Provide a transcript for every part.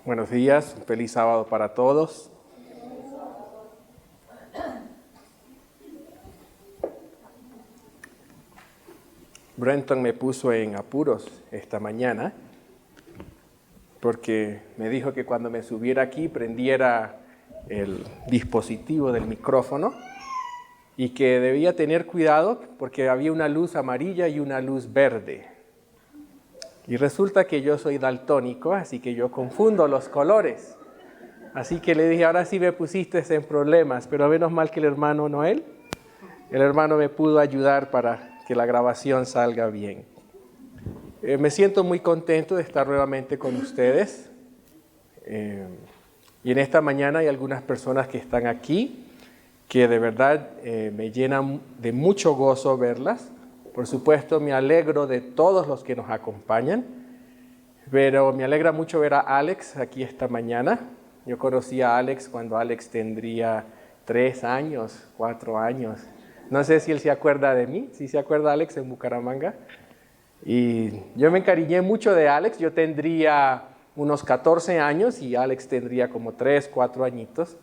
Buenos días, feliz sábado para todos. Brenton me puso en apuros esta mañana porque me dijo que cuando me subiera aquí prendiera el dispositivo del micrófono y que debía tener cuidado porque había una luz amarilla y una luz verde. Y resulta que yo soy daltónico, así que yo confundo los colores. Así que le dije, ahora sí me pusiste en problemas, pero menos mal que el hermano Noel, el hermano me pudo ayudar para que la grabación salga bien. Me siento muy contento de estar nuevamente con ustedes. Y en esta mañana hay algunas personas que están aquí, que de verdad me llenan de mucho gozo verlas. Por supuesto, me alegro de todos los que nos acompañan, pero me alegra mucho ver a Alex aquí esta mañana. Yo conocí a Alex cuando Alex tendría 3 años, 4 años. No sé si él se acuerda de mí, si se acuerda Alex en Bucaramanga. Y yo me encariñé mucho de Alex. Yo tendría unos 14 años y Alex tendría como 3, 4 añitos.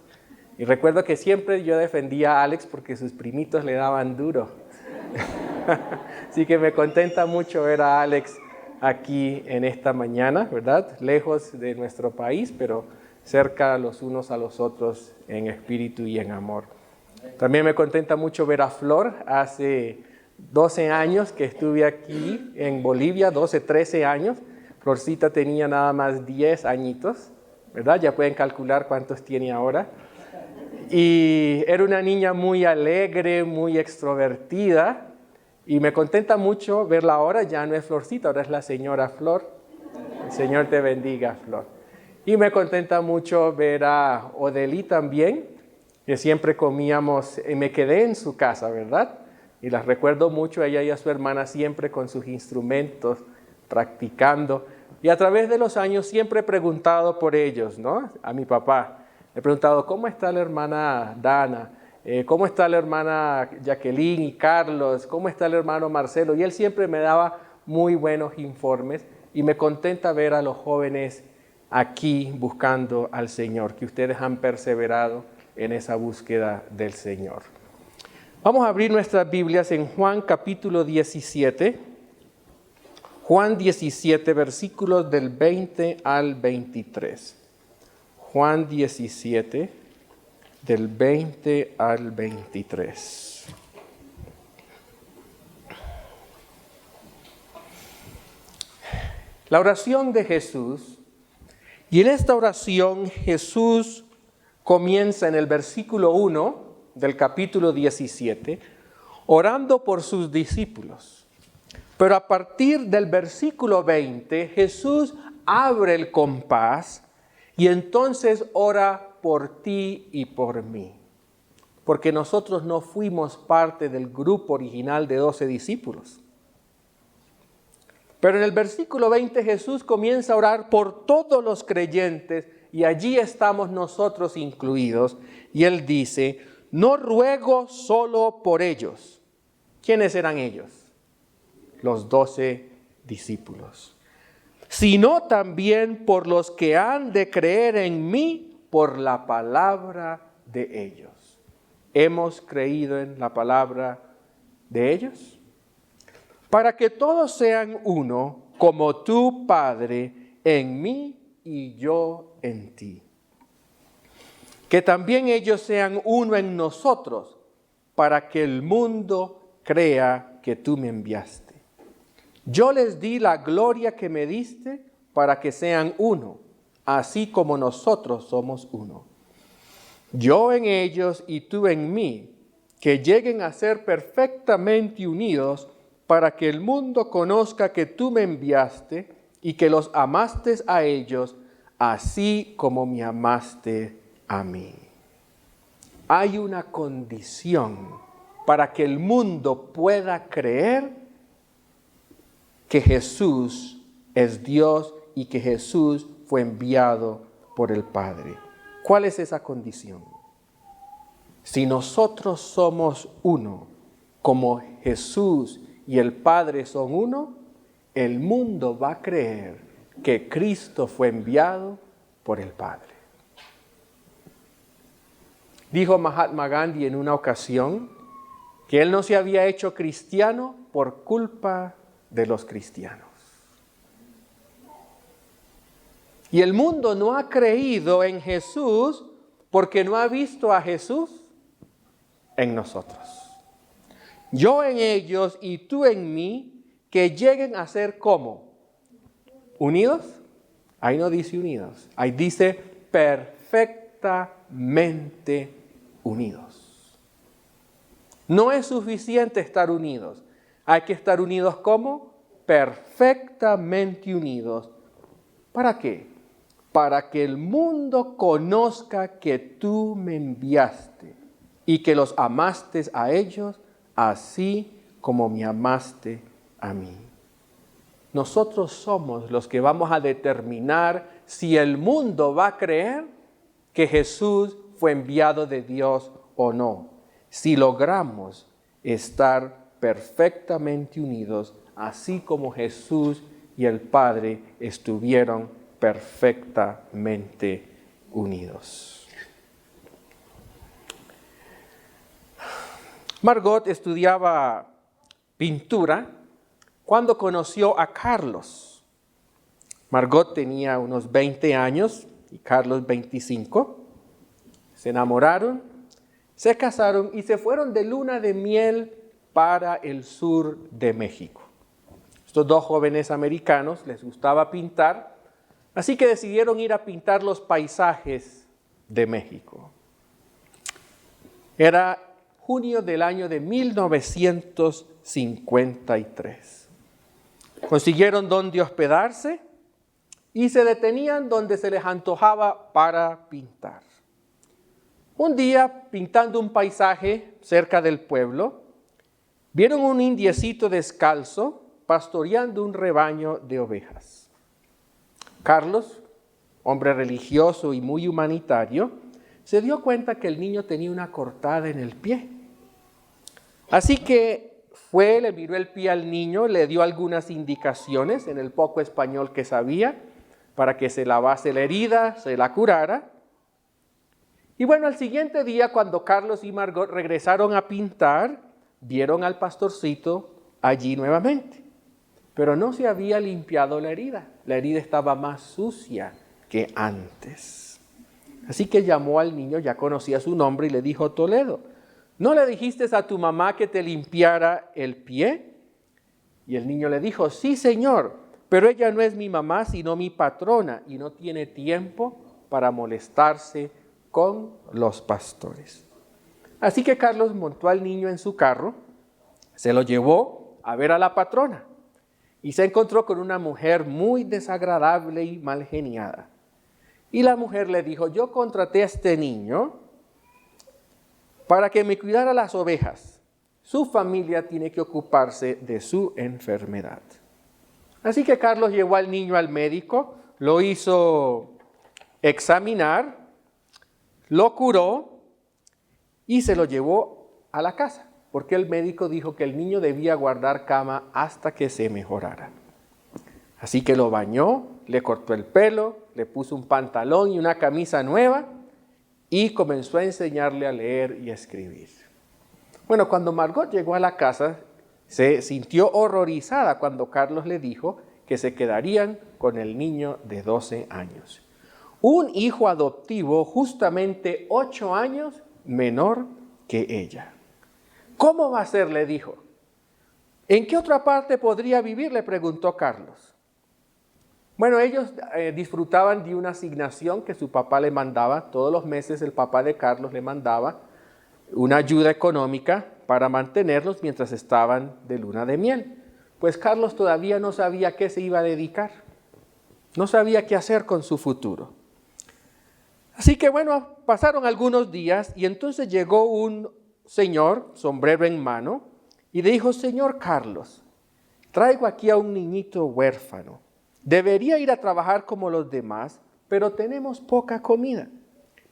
Y recuerdo que siempre yo defendía a Alex porque sus primitos le daban duro. Así que me contenta mucho ver a Alex aquí en esta mañana, ¿verdad? Lejos de nuestro país, pero cerca los unos a los otros en espíritu y en amor. También me contenta mucho ver a Flor. Hace 12 años que estuve aquí en Bolivia, 12, 13 años. Florcita tenía nada más 10 añitos, ¿verdad? Ya pueden calcular cuántos tiene ahora. Y era una niña muy alegre, muy extrovertida. Y me contenta mucho verla ahora. Ya no es Florcita, ahora es la señora Flor. El Señor te bendiga, Flor. Y me contenta mucho ver a Odeli también, que siempre comíamos, me quedé en su casa, ¿verdad? Y las recuerdo mucho, ella y a su hermana siempre con sus instrumentos, practicando. Y a través de los años siempre he preguntado por ellos, ¿no? A mi papá. Le he preguntado, ¿cómo está la hermana Dana? ¿Cómo está la hermana Jacqueline y Carlos? ¿Cómo está el hermano Marcelo? Y él siempre me daba muy buenos informes y me contenta ver a los jóvenes aquí buscando al Señor, que ustedes han perseverado en esa búsqueda del Señor. Vamos a abrir nuestras Biblias en Juan capítulo 17. Juan 17, versículos del 20 al 23. Juan 17, del 20 al 23. La oración de Jesús, y en esta oración Jesús comienza en el versículo 1 del capítulo 17, orando por sus discípulos. Pero a partir del versículo 20, Jesús abre el compás y entonces ora por ti y por mí. Porque nosotros no fuimos parte del grupo original de 12 discípulos. Pero en el versículo 20 Jesús comienza a orar por todos los creyentes y allí estamos nosotros incluidos. Y Él dice, no ruego solo por ellos. ¿Quiénes eran ellos? Los 12 discípulos. Sino también por los que han de creer en mí por la palabra de ellos. ¿Hemos creído en la palabra de ellos? Para que todos sean uno, como tú, Padre, en mí y yo en ti. Que también ellos sean uno en nosotros, para que el mundo crea que tú me enviaste. Yo les di la gloria que me diste para que sean uno, así como nosotros somos uno. Yo en ellos y tú en mí, que lleguen a ser perfectamente unidos, para que el mundo conozca que tú me enviaste y que los amaste a ellos, así como me amaste a mí. Hay una condición para que el mundo pueda creer que Jesús es Dios y que Jesús fue enviado por el Padre. ¿Cuál es esa condición? Si nosotros somos uno, como Jesús y el Padre son uno, el mundo va a creer que Cristo fue enviado por el Padre. Dijo Mahatma Gandhi en una ocasión que él no se había hecho cristiano por culpa de los cristianos. Y el mundo no ha creído en Jesús porque no ha visto a Jesús en nosotros. Yo en ellos y tú en mí, que lleguen a ser ¿cómo? ¿Unidos? Ahí no dice unidos, ahí dice perfectamente unidos. No es suficiente estar unidos, hay que estar unidos ¿cómo? Perfectamente unidos. ¿Para qué? Para que el mundo conozca que tú me enviaste y que los amaste a ellos así como me amaste a mí. Nosotros somos los que vamos a determinar si el mundo va a creer que Jesús fue enviado de Dios o no. Si logramos estar perfectamente unidos, así como Jesús y el Padre estuvieron perfectamente unidos. Margot estudiaba pintura cuando conoció a Carlos. Margot tenía unos 20 años y Carlos 25. Se enamoraron, se casaron y se fueron de luna de miel para el sur de México. Estos dos jóvenes americanos les gustaba pintar, así que decidieron ir a pintar los paisajes de México. Era junio del año de 1953. Consiguieron dónde hospedarse y se detenían donde se les antojaba para pintar. Un día, pintando un paisaje cerca del pueblo, vieron un indiecito descalzo pastoreando un rebaño de ovejas. Carlos, hombre religioso y muy humanitario, se dio cuenta que el niño tenía una cortada en el pie. Así que fue, le miró el pie al niño, le dio algunas indicaciones en el poco español que sabía para que se lavase la herida, se la curara. Y bueno, al siguiente día, cuando Carlos y Margot regresaron a pintar, vieron al pastorcito allí nuevamente. Pero no se había limpiado la herida estaba más sucia que antes. Así que llamó al niño, ya conocía su nombre, y le dijo: Toledo, ¿no le dijiste a tu mamá que te limpiara el pie? Y el niño le dijo: sí, señor, pero ella no es mi mamá, sino mi patrona, y no tiene tiempo para molestarse con los pastores. Así que Carlos montó al niño en su carro, se lo llevó a ver a la patrona, y se encontró con una mujer muy desagradable y mal geniada. Y la mujer le dijo: yo contraté a este niño para que me cuidara las ovejas. Su familia tiene que ocuparse de su enfermedad. Así que Carlos llevó al niño al médico, lo hizo examinar, lo curó y se lo llevó a la casa, porque el médico dijo que el niño debía guardar cama hasta que se mejorara. Así que lo bañó, le cortó el pelo, le puso un pantalón y una camisa nueva y comenzó a enseñarle a leer y a escribir. Bueno, cuando Margot llegó a la casa, se sintió horrorizada cuando Carlos le dijo que se quedarían con el niño de 12 años. Un hijo adoptivo justamente 8 años menor que ella. ¿Cómo va a ser?, le dijo. ¿En qué otra parte podría vivir?, le preguntó Carlos. Bueno, ellos disfrutaban de una asignación que su papá le mandaba. Todos los meses el papá de Carlos le mandaba una ayuda económica para mantenerlos mientras estaban de luna de miel. Pues Carlos todavía no sabía a qué se iba a dedicar. No sabía qué hacer con su futuro. Así que bueno, pasaron algunos días y entonces llegó un señor, sombrero en mano, y le dijo: señor Carlos, traigo aquí a un niñito huérfano. Debería ir a trabajar como los demás, pero tenemos poca comida.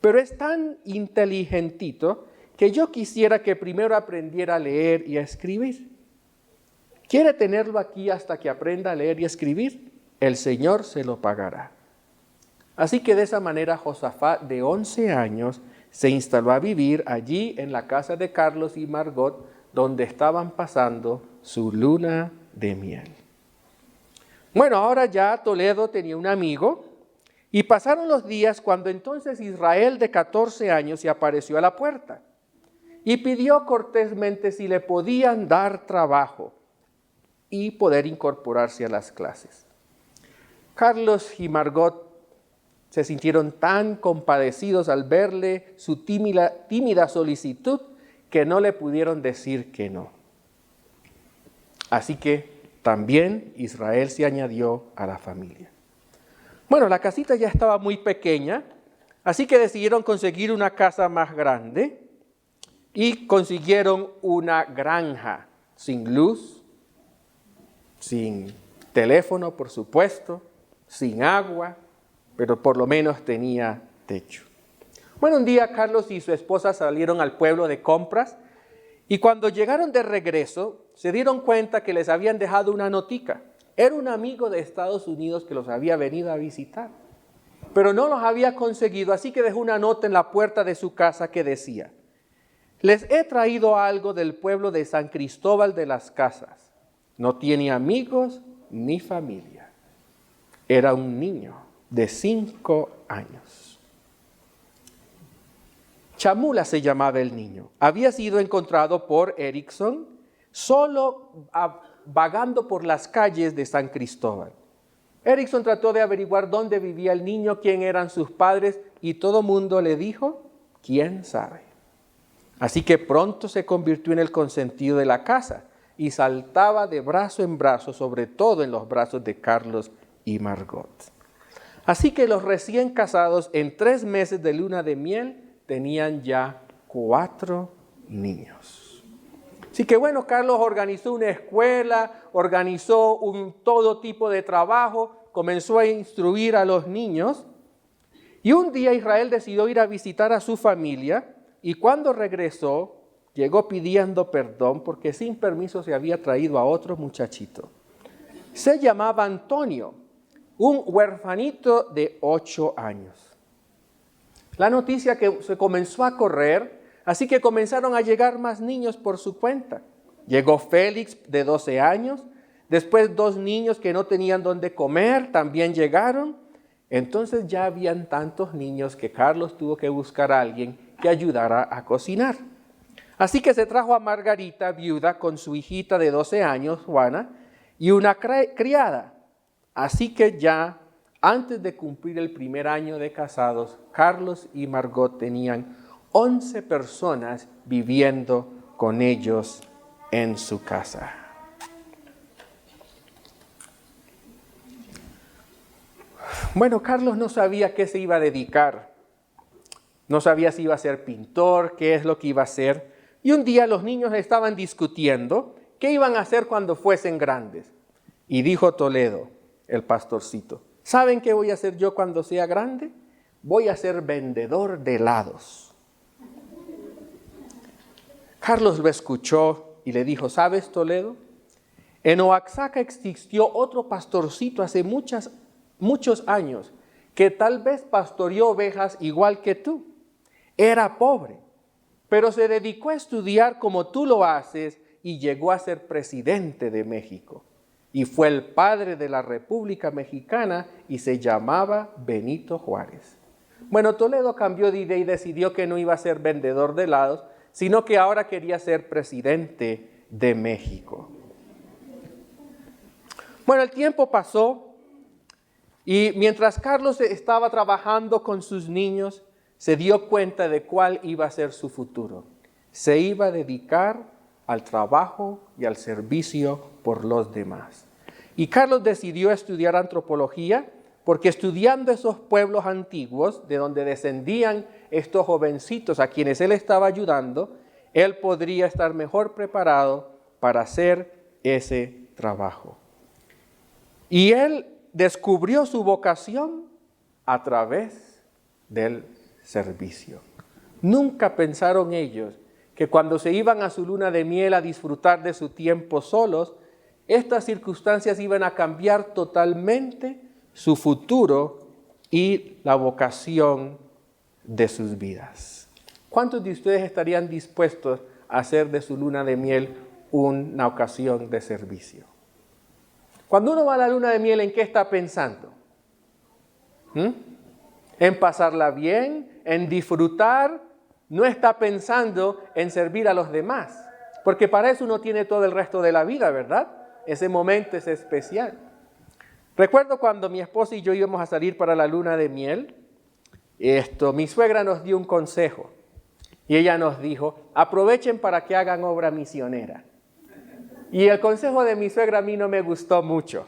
Pero es tan inteligentito que yo quisiera que primero aprendiera a leer y a escribir. ¿Quiere tenerlo aquí hasta que aprenda a leer y a escribir? El Señor se lo pagará. Así que de esa manera Josafat, de 11 años, se instaló a vivir allí en la casa de Carlos y Margot, donde estaban pasando su luna de miel. Bueno, ahora ya Toledo tenía un amigo, y pasaron los días cuando entonces Israel, de 14 años, se apareció a la puerta y pidió cortésmente si le podían dar trabajo y poder incorporarse a las clases. Carlos y Margot se sintieron tan compadecidos al verle su tímida solicitud que no le pudieron decir que no. Así que también Israel se añadió a la familia. Bueno, la casita ya estaba muy pequeña, así que decidieron conseguir una casa más grande y consiguieron una granja sin luz, sin teléfono, por supuesto, sin agua, pero por lo menos tenía techo. Bueno, un día Carlos y su esposa salieron al pueblo de compras y cuando llegaron de regreso se dieron cuenta que les habían dejado una notica. Era un amigo de Estados Unidos que los había venido a visitar, pero no los había conseguido, así que dejó una nota en la puerta de su casa que decía: les he traído algo del pueblo de San Cristóbal de las Casas. No tiene amigos ni familia. Era un niño de 5 años. Chamula se llamaba el niño. Había sido encontrado por Erickson solo vagando por las calles de San Cristóbal. Erickson trató de averiguar dónde vivía el niño, quién eran sus padres, y todo mundo le dijo: ¿quién sabe? Así que pronto se convirtió en el consentido de la casa y saltaba de brazo en brazo, sobre todo en los brazos de Carlos y Margot. Así que los recién casados, en 3 meses de luna de miel, tenían ya 4 niños. Así que bueno, Carlos organizó una escuela, organizó todo tipo de trabajo, comenzó a instruir a los niños. Y un día Israel decidió ir a visitar a su familia y cuando regresó, llegó pidiendo perdón porque sin permiso se había traído a otro muchachito. Se llamaba Antonio, un huerfanito de 8 años. La noticia que se comenzó a correr, así que comenzaron a llegar más niños por su cuenta. Llegó Félix, de 12 años, después 2 niños que no tenían dónde comer, también llegaron. Entonces ya habían tantos niños que Carlos tuvo que buscar a alguien que ayudara a cocinar. Así que se trajo a Margarita, viuda, con su hijita de 12 años, Juana, y una criada. Así que ya antes de cumplir el primer año de casados, Carlos y Margot tenían 11 personas viviendo con ellos en su casa. Bueno, Carlos no sabía a qué se iba a dedicar. No sabía si iba a ser pintor, qué es lo que iba a hacer. Y un día los niños estaban discutiendo qué iban a hacer cuando fuesen grandes. Y dijo Toledo, el pastorcito: ¿saben qué voy a hacer yo cuando sea grande? Voy a ser vendedor de helados. Carlos lo escuchó y le dijo: ¿sabes, Toledo? En Oaxaca existió otro pastorcito hace muchos años que tal vez pastoreó ovejas igual que tú. Era pobre, pero se dedicó a estudiar como tú lo haces y llegó a ser presidente de México. Y fue el padre de la República Mexicana y se llamaba Benito Juárez. Bueno, Toledo cambió de idea y decidió que no iba a ser vendedor de helados, sino que ahora quería ser presidente de México. Bueno, el tiempo pasó y mientras Carlos estaba trabajando con sus niños, se dio cuenta de cuál iba a ser su futuro. Se iba a dedicar al trabajo y al servicio por los demás. Y Carlos decidió estudiar antropología porque estudiando esos pueblos antiguos de donde descendían estos jovencitos a quienes él estaba ayudando, él podría estar mejor preparado para hacer ese trabajo. Y él descubrió su vocación a través del servicio. Nunca pensaron ellos que cuando se iban a su luna de miel a disfrutar de su tiempo solos, estas circunstancias iban a cambiar totalmente su futuro y la vocación de sus vidas. ¿Cuántos de ustedes estarían dispuestos a hacer de su luna de miel una ocasión de servicio? Cuando uno va a la luna de miel, ¿en qué está pensando? En pasarla bien, en disfrutar. No está pensando en servir a los demás, porque para eso uno tiene todo el resto de la vida, ¿verdad? Ese momento es especial. Recuerdo cuando mi esposa y yo íbamos a salir para la luna de miel, mi suegra nos dio un consejo y ella nos dijo, aprovechen para que hagan obra misionera. Y el consejo de mi suegra a mí no me gustó mucho.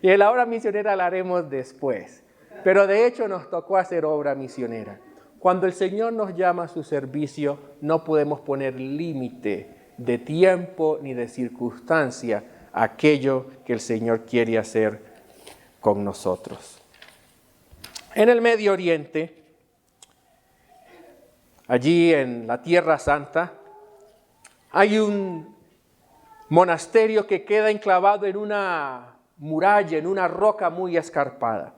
Y la obra misionera la haremos después. Pero de hecho nos tocó hacer obra misionera. Cuando el Señor nos llama a su servicio, no podemos poner límite de tiempo ni de circunstancia a aquello que el Señor quiere hacer con nosotros. En el Medio Oriente, allí en la Tierra Santa, hay un monasterio que queda enclavado en una muralla, en una roca muy escarpada.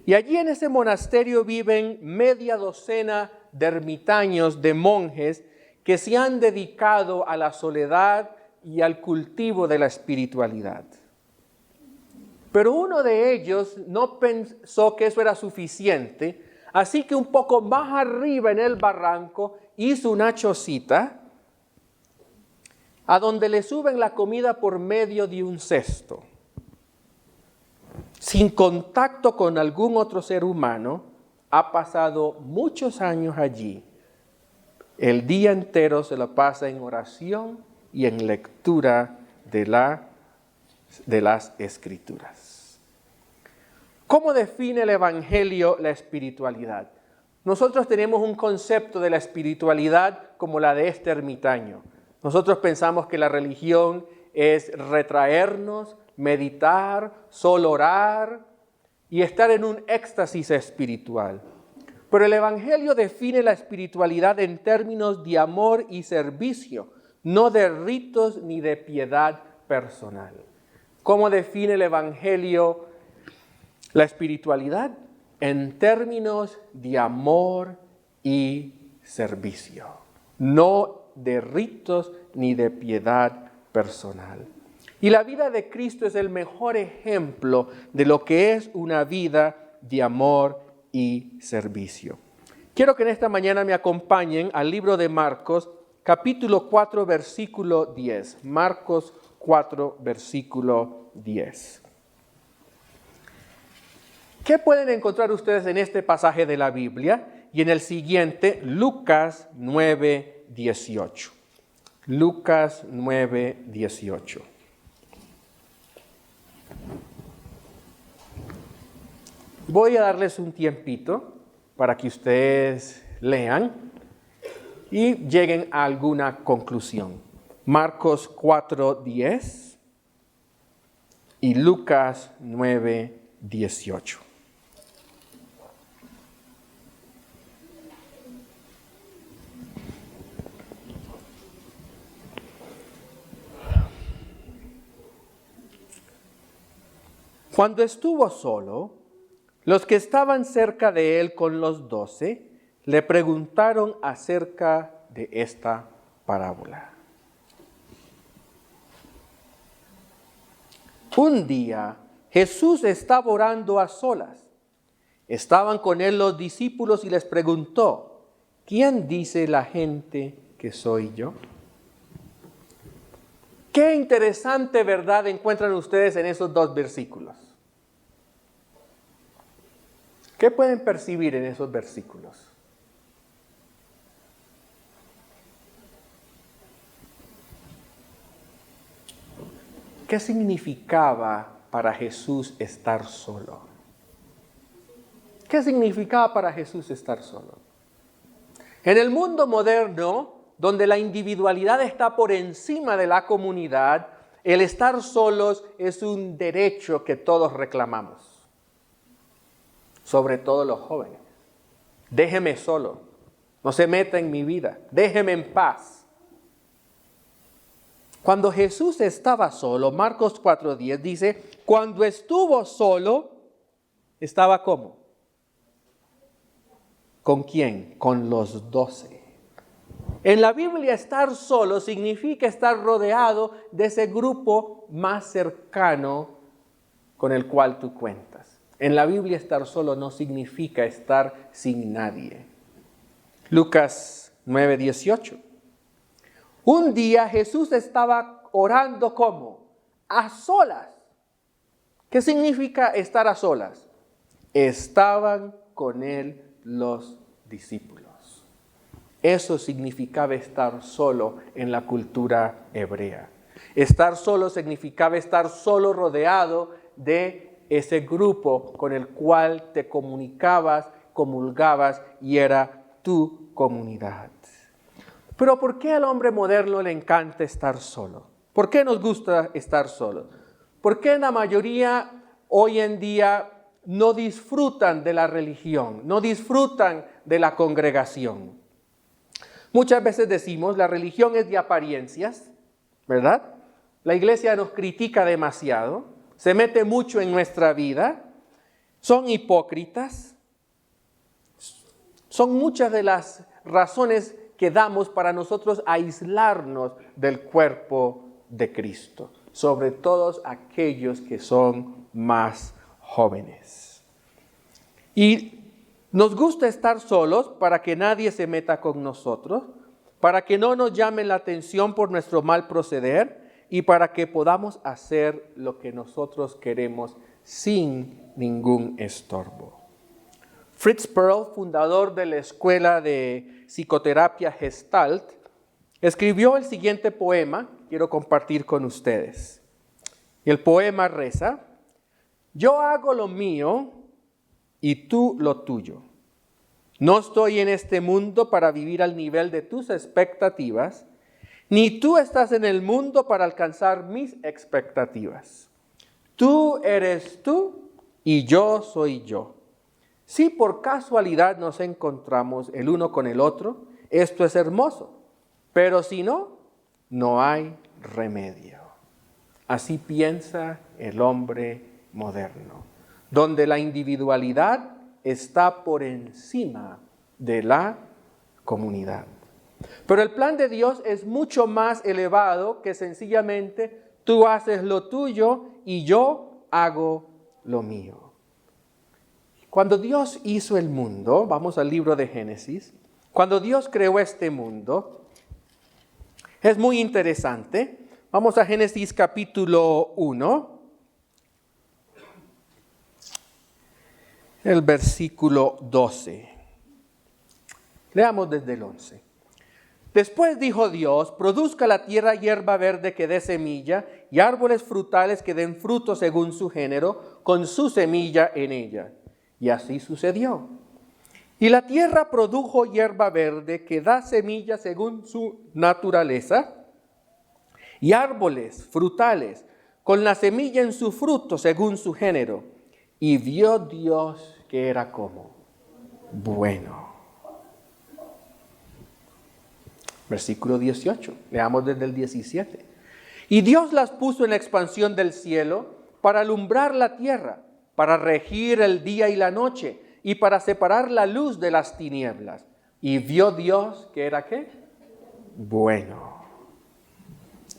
Y allí en ese monasterio viven media docena de ermitaños, de monjes, que se han dedicado a la soledad y al cultivo de la espiritualidad. Pero uno de ellos no pensó que eso era suficiente, así que un poco más arriba en el barranco hizo una chocita a donde le suben la comida por medio de un cesto. Sin contacto con algún otro ser humano, ha pasado muchos años allí. El día entero se lo pasa en oración y en lectura de las Escrituras. ¿Cómo define el Evangelio la espiritualidad? Nosotros tenemos un concepto de la espiritualidad como la de este ermitaño. Nosotros pensamos que la religión es retraernos, meditar, solo orar y estar en un éxtasis espiritual. Pero el Evangelio define la espiritualidad en términos de amor y servicio, no de ritos ni de piedad personal. ¿Cómo define el Evangelio la espiritualidad? En términos de amor y servicio, no de ritos ni de piedad personal. Y la vida de Cristo es el mejor ejemplo de lo que es una vida de amor y servicio. Quiero que en esta mañana me acompañen al libro de Marcos, capítulo 4, versículo 10. Marcos 4, versículo 10. ¿Qué pueden encontrar ustedes en este pasaje de la Biblia? Y en el siguiente, Lucas 9, 18. Lucas 9, 18. Voy a darles un tiempito para que ustedes lean y lleguen a alguna conclusión. Marcos 4, 10 y Lucas 9, 18. Cuando estuvo solo, los que estaban cerca de él con los 12 le preguntaron acerca de esta parábola. Un día Jesús estaba orando a solas. Estaban con él los discípulos y les preguntó, ¿quién dice la gente que soy yo? Qué interesante verdad encuentran ustedes en esos dos versículos. ¿Qué pueden percibir en esos versículos? ¿Qué significaba para Jesús estar solo? ¿Qué significaba para Jesús estar solo? En el mundo moderno, donde la individualidad está por encima de la comunidad, el estar solos es un derecho que todos reclamamos. Sobre todo los jóvenes. Déjeme solo, no se meta en mi vida, déjeme en paz. Cuando Jesús estaba solo, Marcos 4:10 dice, cuando estuvo solo, ¿estaba cómo? ¿Con quién? Con los 12. En la Biblia estar solo significa estar rodeado de ese grupo más cercano con el cual tú cuentas. En la Biblia estar solo no significa estar sin nadie. Lucas 9:18. Un día Jesús estaba orando ¿cómo? A solas. ¿Qué significa estar a solas? Estaban con él los discípulos. Eso significaba estar solo en la cultura hebrea. Estar solo significaba estar solo rodeado de ese grupo con el cual te comunicabas, comulgabas y era tu comunidad. Pero ¿por qué al hombre moderno le encanta estar solo? ¿Por qué nos gusta estar solos? ¿Por qué la mayoría hoy en día no disfrutan de la religión, no disfrutan de la congregación? Muchas veces decimos, la religión es de apariencias, ¿verdad? La iglesia nos critica demasiado, se mete mucho en nuestra vida, son hipócritas. Son muchas de las razones que damos para nosotros aislarnos del cuerpo de Cristo, sobre todos aquellos que son más jóvenes. Y nos gusta estar solos para que nadie se meta con nosotros, para que no nos llamen la atención por nuestro mal proceder y para que podamos hacer lo que nosotros queremos sin ningún estorbo. Fritz Perls, fundador de la Escuela de Psicoterapia Gestalt, escribió el siguiente poema, quiero compartir con ustedes. Y el poema reza: yo hago lo mío y tú lo tuyo. No estoy en este mundo para vivir al nivel de tus expectativas, ni tú estás en el mundo para alcanzar mis expectativas. Tú eres tú y yo soy yo. Si por casualidad nos encontramos el uno con el otro, esto es hermoso, pero si no, no hay remedio. Así piensa el hombre moderno, donde la individualidad está por encima de la comunidad. Pero el plan de Dios es mucho más elevado que sencillamente tú haces lo tuyo y yo hago lo mío. Cuando Dios hizo el mundo, vamos al libro de Génesis, cuando Dios creó este mundo, es muy interesante. Vamos a Génesis capítulo 1, el versículo 12. Leamos desde el 11. Después dijo Dios: produzca la tierra hierba verde que dé semilla y árboles frutales que den fruto según su género, con su semilla en ella. Y así sucedió. Y la tierra produjo hierba verde que da semilla según su naturaleza, y árboles frutales con la semilla en su fruto según su género. Y vio Dios que era como bueno. Versículo 18, leamos desde el 17. Y Dios las puso en la expansión del cielo para alumbrar la tierra, para regir el día y la noche, y para separar la luz de las tinieblas. Y vio Dios que era ¿qué? Bueno.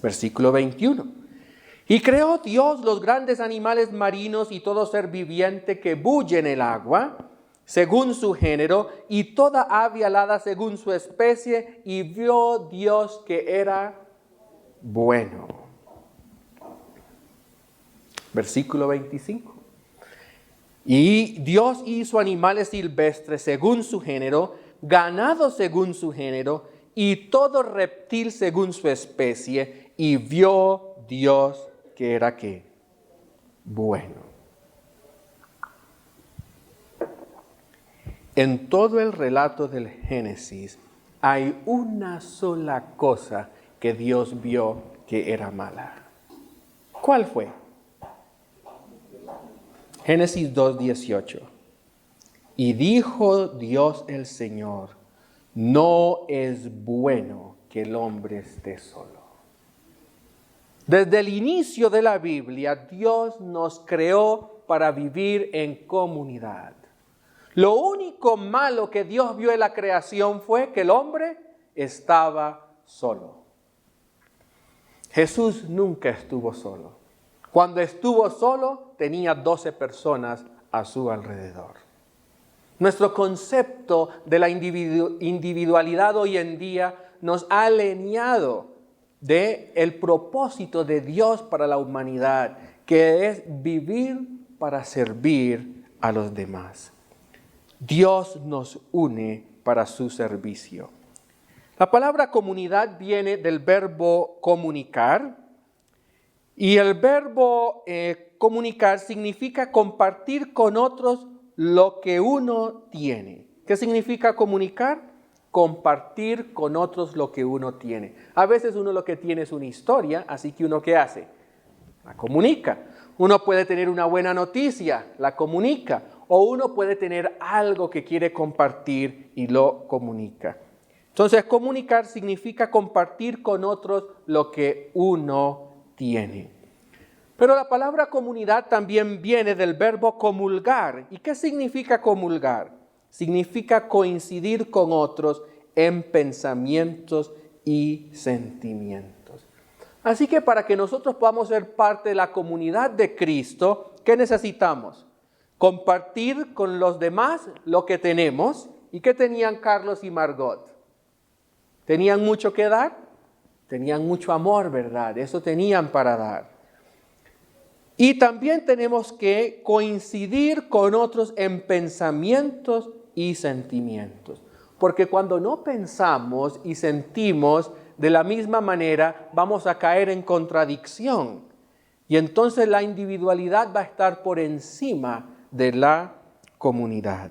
Versículo 21. Y creó Dios los grandes animales marinos y todo ser viviente que bulle en el agua, según su género, y toda ave alada según su especie, y vio Dios que era bueno. Versículo 25. Y Dios hizo animales silvestres según su género, ganado según su género, y todo reptil según su especie, y vio Dios que era ¿qué? Bueno. En todo el relato del Génesis hay una sola cosa que Dios vio que era mala. ¿Cuál fue? Génesis 2:18. Y dijo Dios el Señor: no es bueno que el hombre esté solo. Desde el inicio de la Biblia, Dios nos creó para vivir en comunidad. Lo único malo que Dios vio en la creación fue que el hombre estaba solo. Jesús nunca estuvo solo. Cuando estuvo solo, tenía 12 personas a su alrededor. Nuestro concepto de la individualidad hoy en día nos ha alienado del propósito de Dios para la humanidad, que es vivir para servir a los demás. Dios nos une para su servicio. La palabra comunidad viene del verbo comunicar, y el verbo comunicar significa compartir con otros lo que uno tiene. ¿Qué significa comunicar? Compartir con otros lo que uno tiene. A veces uno lo que tiene es una historia, así que uno ¿qué hace? La comunica. Uno puede tener una buena noticia, la comunica. O uno puede tener algo que quiere compartir y lo comunica. Entonces, comunicar significa compartir con otros lo que uno tiene. Pero la palabra comunidad también viene del verbo comulgar. ¿Y qué significa comulgar? Significa coincidir con otros en pensamientos y sentimientos. Así que para que nosotros podamos ser parte de la comunidad de Cristo, ¿qué necesitamos? Compartir con los demás lo que tenemos. ¿Y qué tenían Carlos y Margot? ¿Tenían mucho que dar? Tenían mucho amor, ¿verdad? Eso tenían para dar. Y también tenemos que coincidir con otros en pensamientos y sentimientos. Porque cuando no pensamos y sentimos de la misma manera, vamos a caer en contradicción. Y entonces la individualidad va a estar por encima de la comunidad.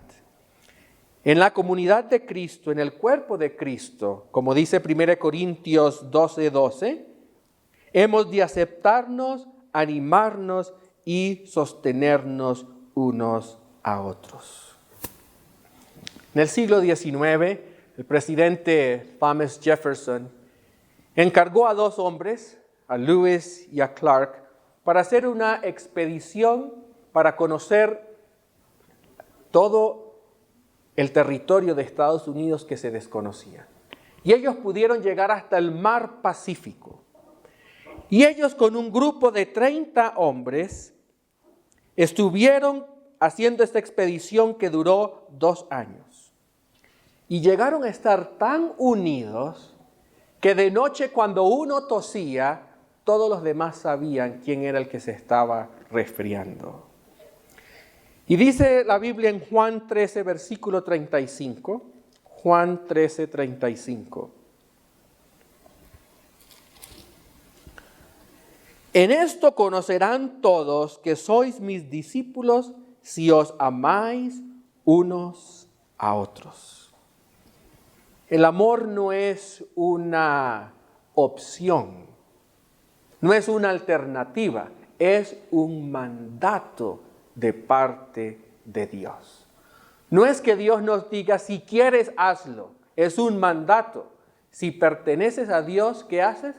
En la comunidad de Cristo, en el cuerpo de Cristo, como dice 1 Corintios 12:12, hemos de aceptarnos, animarnos y sostenernos unos a otros. En el siglo XIX, el presidente Thomas Jefferson encargó a 2 hombres, a Lewis y a Clark, para hacer una expedición para conocer todo el territorio de Estados Unidos que se desconocía. Y ellos pudieron llegar hasta el mar Pacífico. Y ellos con un grupo de 30 hombres estuvieron haciendo esta expedición que duró 2 años. Y llegaron a estar tan unidos que de noche cuando uno tosía, todos los demás sabían quién era el que se estaba resfriando. Y dice la Biblia en Juan 13, versículo 35, Juan 13, 35. En esto conocerán todos que sois mis discípulos si os amáis unos a otros. El amor no es una opción, no es una alternativa, es un mandato de parte de Dios. No es que Dios nos diga, si quieres, hazlo. Es un mandato. Si perteneces a Dios, ¿qué haces?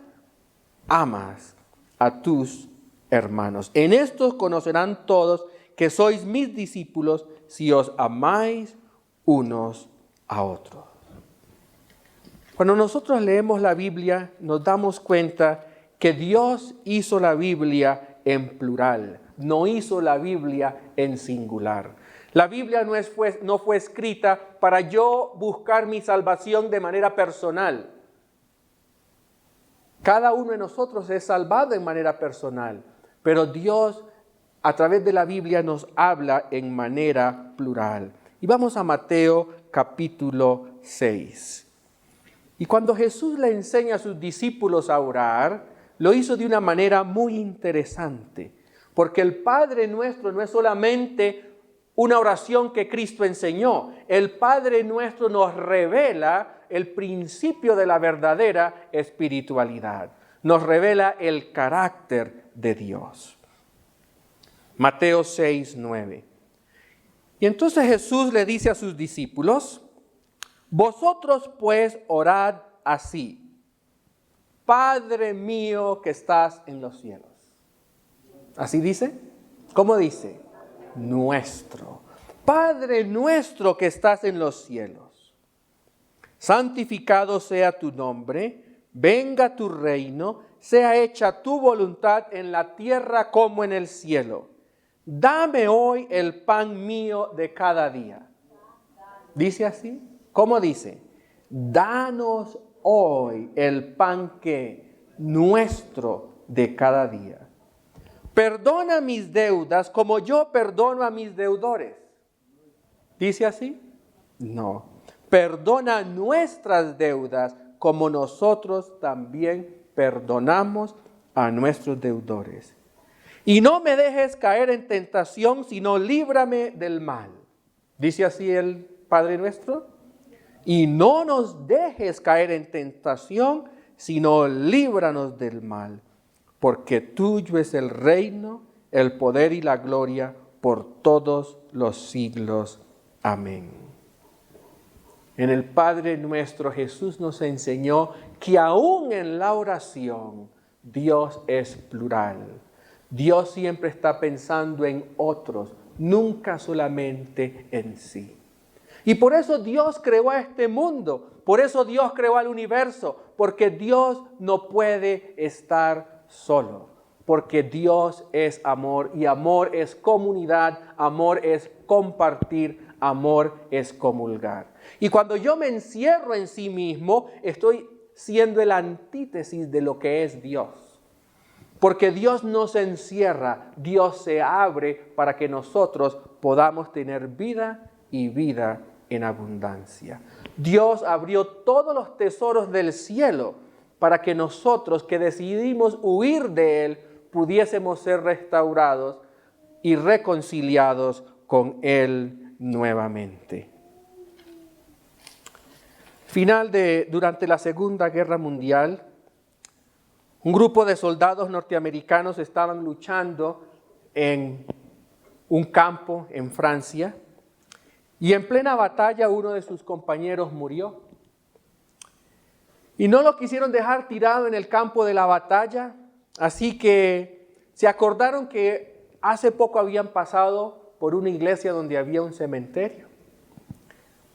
Amas a tus hermanos. En esto conocerán todos que sois mis discípulos si os amáis unos a otros. Cuando nosotros leemos la Biblia, nos damos cuenta que Dios hizo la Biblia en plural. No hizo la Biblia en singular. La Biblia no fue escrita para yo buscar mi salvación de manera personal. Cada uno de nosotros es salvado en manera personal, pero Dios a través de la Biblia nos habla en manera plural. Y vamos a Mateo capítulo 6. Y cuando Jesús le enseña a sus discípulos a orar, lo hizo de una manera muy interesante. Porque el Padre Nuestro no es solamente una oración que Cristo enseñó. El Padre Nuestro nos revela el principio de la verdadera espiritualidad. Nos revela el carácter de Dios. Mateo 6, 9. Y entonces Jesús le dice a sus discípulos, vosotros pues orad así, Padre mío que estás en los cielos. ¿Así dice? ¿Cómo dice? nuestro. Padre nuestro que estás en los cielos, santificado sea tu nombre, venga tu reino, sea hecha tu voluntad en la tierra como en el cielo. Dame hoy el pan mío de cada día. ¿Dice así? ¿Cómo dice? Danos hoy el pan que nuestro de cada día. Perdona mis deudas como yo perdono a mis deudores. ¿Dice así? No. Perdona nuestras deudas como nosotros también perdonamos a nuestros deudores. Y no me dejes caer en tentación, sino líbrame del mal. ¿Dice así el Padre nuestro? Y no nos dejes caer en tentación, sino líbranos del mal. Porque tuyo es el reino, el poder y la gloria por todos los siglos. Amén. En el Padre nuestro Jesús nos enseñó que aún en la oración Dios es plural. Dios siempre está pensando en otros, nunca solamente en sí. Y por eso Dios creó a este mundo, por eso Dios creó al universo, porque Dios no puede estar solo, porque Dios es amor y amor es comunidad, amor es compartir, amor es comulgar. Y cuando yo me encierro en sí mismo, estoy siendo el antítesis de lo que es Dios. Porque Dios no se encierra, Dios se abre para que nosotros podamos tener vida y vida en abundancia. Dios abrió todos los tesoros del cielo para que nosotros que decidimos huir de Él pudiésemos ser restaurados y reconciliados con Él nuevamente. Durante la Segunda Guerra Mundial, un grupo de soldados norteamericanos estaban luchando en un campo en Francia y en plena batalla uno de sus compañeros murió. Y no lo quisieron dejar tirado en el campo de la batalla, así que se acordaron que hace poco habían pasado por una iglesia donde había un cementerio.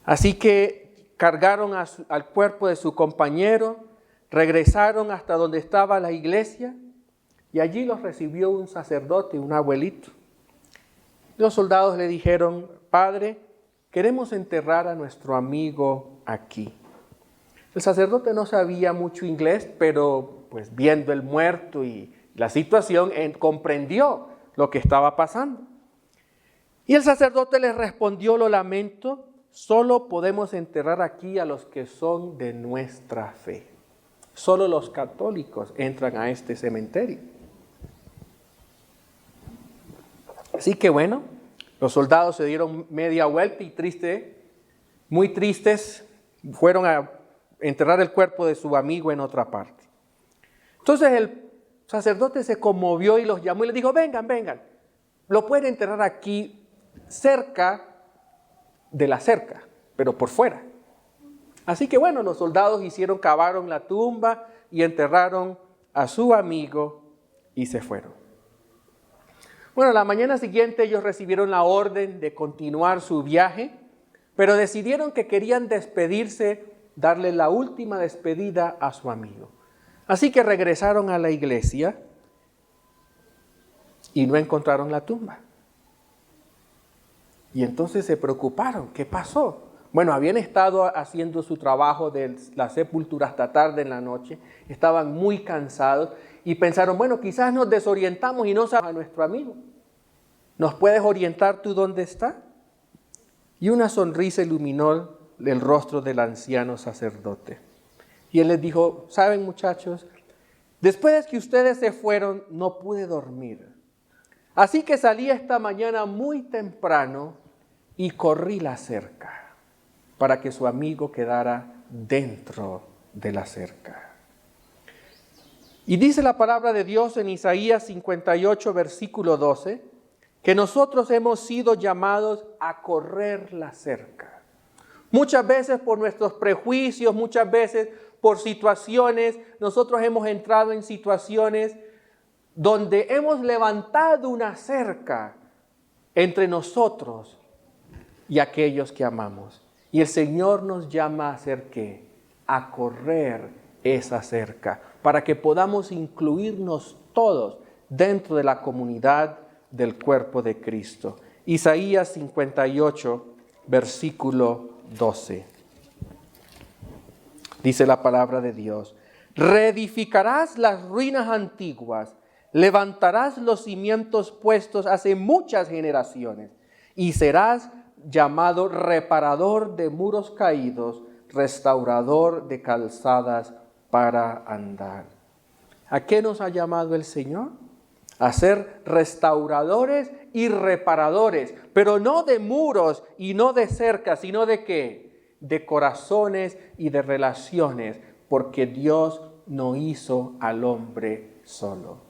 Así que cargaron al cuerpo de su compañero, regresaron hasta donde estaba la iglesia y allí los recibió un sacerdote, un abuelito. Los soldados le dijeron: Padre, queremos enterrar a nuestro amigo aquí. El sacerdote no sabía mucho inglés, pero pues viendo el muerto y la situación, comprendió lo que estaba pasando. Y el sacerdote les respondió: lo lamento, solo podemos enterrar aquí a los que son de nuestra fe. Solo los católicos entran a este cementerio. Así que bueno, los soldados se dieron media vuelta y muy tristes, fueron a enterrar el cuerpo de su amigo en otra parte. Entonces el sacerdote se conmovió y los llamó y les dijo: vengan, lo pueden enterrar aquí cerca de la cerca, pero por fuera. Así que bueno, los soldados cavaron la tumba y enterraron a su amigo y se fueron. Bueno, la mañana siguiente ellos recibieron la orden de continuar su viaje, pero decidieron que querían despedirse, darle la última despedida a su amigo. Así que regresaron a la iglesia y no encontraron la tumba. Y entonces se preocuparon. ¿Qué pasó? Bueno, habían estado haciendo su trabajo de la sepultura hasta tarde en la noche, estaban muy cansados y pensaron: bueno, quizás nos desorientamos y no sabemos a nuestro amigo. ¿Nos puedes orientar tú dónde está? Y una sonrisa iluminó el rostro del anciano sacerdote. Y él les dijo: saben, muchachos, después de que ustedes se fueron, no pude dormir. Así que salí esta mañana muy temprano y corrí la cerca para que su amigo quedara dentro de la cerca. Y dice la palabra de Dios en Isaías 58, versículo 12, que nosotros hemos sido llamados a correr la cerca. Muchas veces por nuestros prejuicios, muchas veces por situaciones, nosotros hemos entrado en situaciones donde hemos levantado una cerca entre nosotros y aquellos que amamos. Y el Señor nos llama a hacer ¿qué? A correr esa cerca, para que podamos incluirnos todos dentro de la comunidad del cuerpo de Cristo. Isaías 58, versículo 12. Dice la palabra de Dios: reedificarás las ruinas antiguas, levantarás los cimientos puestos hace muchas generaciones, y serás llamado reparador de muros caídos, restaurador de calzadas para andar. ¿A qué nos ha llamado el Señor? A ser restauradores y reparadores, pero no de muros y no de cercas, sino de ¿qué? De corazones y de relaciones, porque Dios no hizo al hombre solo.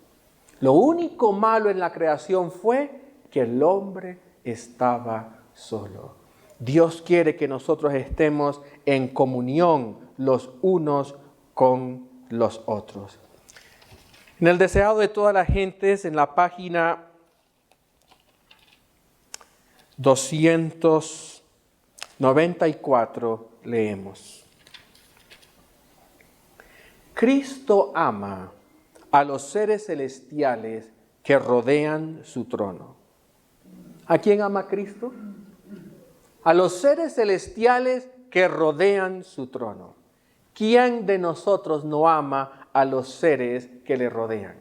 Lo único malo en la creación fue que el hombre estaba solo. Dios quiere que nosotros estemos en comunión los unos con los otros. En el deseado de todas las gentes, en la página 294, leemos: Cristo ama a los seres celestiales que rodean su trono. ¿A quién ama Cristo? A los seres celestiales que rodean su trono. ¿Quién de nosotros no ama a los seres que le rodean?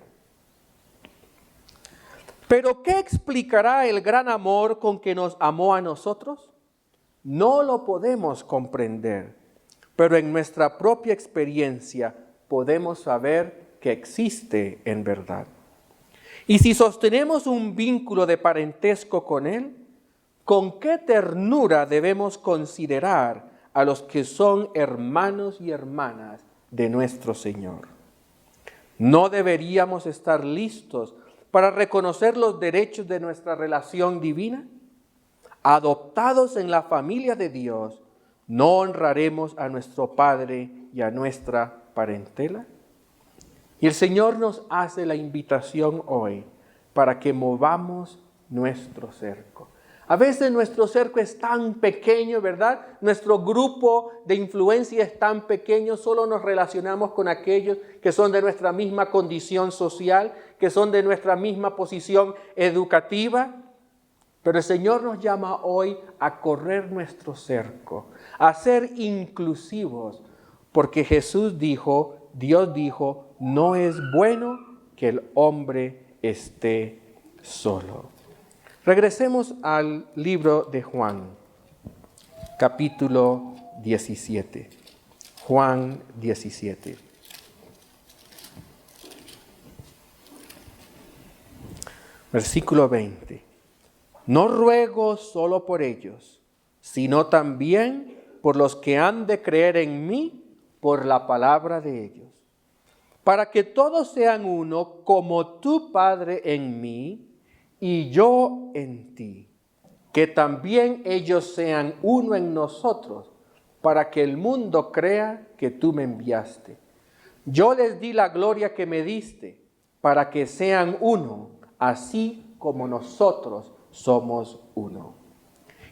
¿Pero qué explicará el gran amor con que nos amó a nosotros? No lo podemos comprender, pero en nuestra propia experiencia podemos saber que existe en verdad. Y si sostenemos un vínculo de parentesco con Él, ¿con qué ternura debemos considerar a los que son hermanos y hermanas de nuestro Señor? ¿No deberíamos estar listos para reconocer los derechos de nuestra relación divina? Adoptados en la familia de Dios, ¿no honraremos a nuestro Padre y a nuestra parentela? Y el Señor nos hace la invitación hoy para que movamos nuestro cerco. A veces nuestro cerco es tan pequeño, ¿verdad? Nuestro grupo de influencia es tan pequeño, solo nos relacionamos con aquellos que son de nuestra misma condición social, que son de nuestra misma posición educativa. Pero el Señor nos llama hoy a correr nuestro cerco, a ser inclusivos, porque Jesús dijo, Dios dijo, no es bueno que el hombre esté solo. Regresemos al libro de Juan, capítulo 17. Juan 17. Versículo 20. No ruego solo por ellos, sino también por los que han de creer en mí por la palabra de ellos, para que todos sean uno como tu Padre en mí y yo en ti, que también ellos sean uno en nosotros, para que el mundo crea que tú me enviaste. Yo les di la gloria que me diste, para que sean uno, así como nosotros somos uno.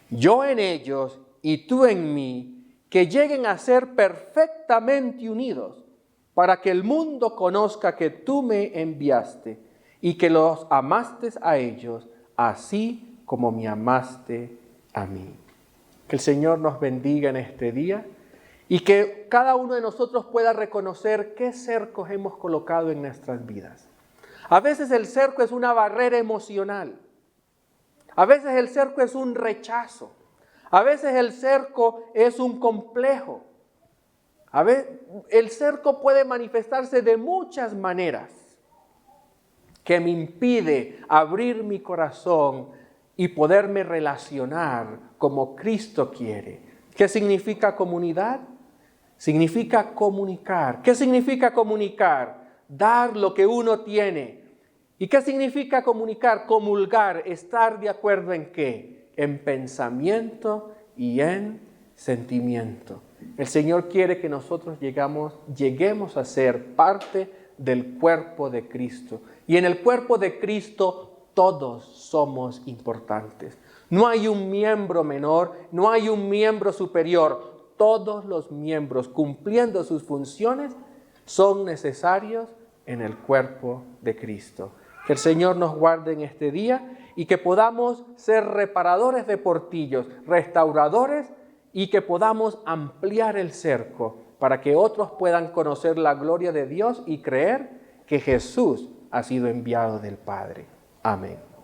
Yo en ellos y tú en mí, que lleguen a ser perfectamente unidos, para que el mundo conozca que tú me enviaste y que los amaste a ellos, así como me amaste a mí. Que el Señor nos bendiga en este día y que cada uno de nosotros pueda reconocer qué cercos hemos colocado en nuestras vidas. A veces el cerco es una barrera emocional. A veces el cerco es un rechazo. A veces el cerco es un complejo. A veces el cerco puede manifestarse de muchas maneras que me impide abrir mi corazón y poderme relacionar como Cristo quiere. ¿Qué significa comunidad? Significa comunicar. ¿Qué significa comunicar? Dar lo que uno tiene. ¿Y qué significa comunicar? Comulgar, estar de acuerdo en qué? En pensamiento y en sentimiento. El Señor quiere que nosotros lleguemos a ser parte del cuerpo de Cristo. Y en el cuerpo de Cristo todos somos importantes. No hay un miembro menor, no hay un miembro superior. Todos los miembros, cumpliendo sus funciones, son necesarios en el cuerpo de Cristo. Que el Señor nos guarde en este día y que podamos ser reparadores de portillos, restauradores, y que podamos ampliar el cerco para que otros puedan conocer la gloria de Dios y creer que Jesús ha sido enviado del Padre. Amén.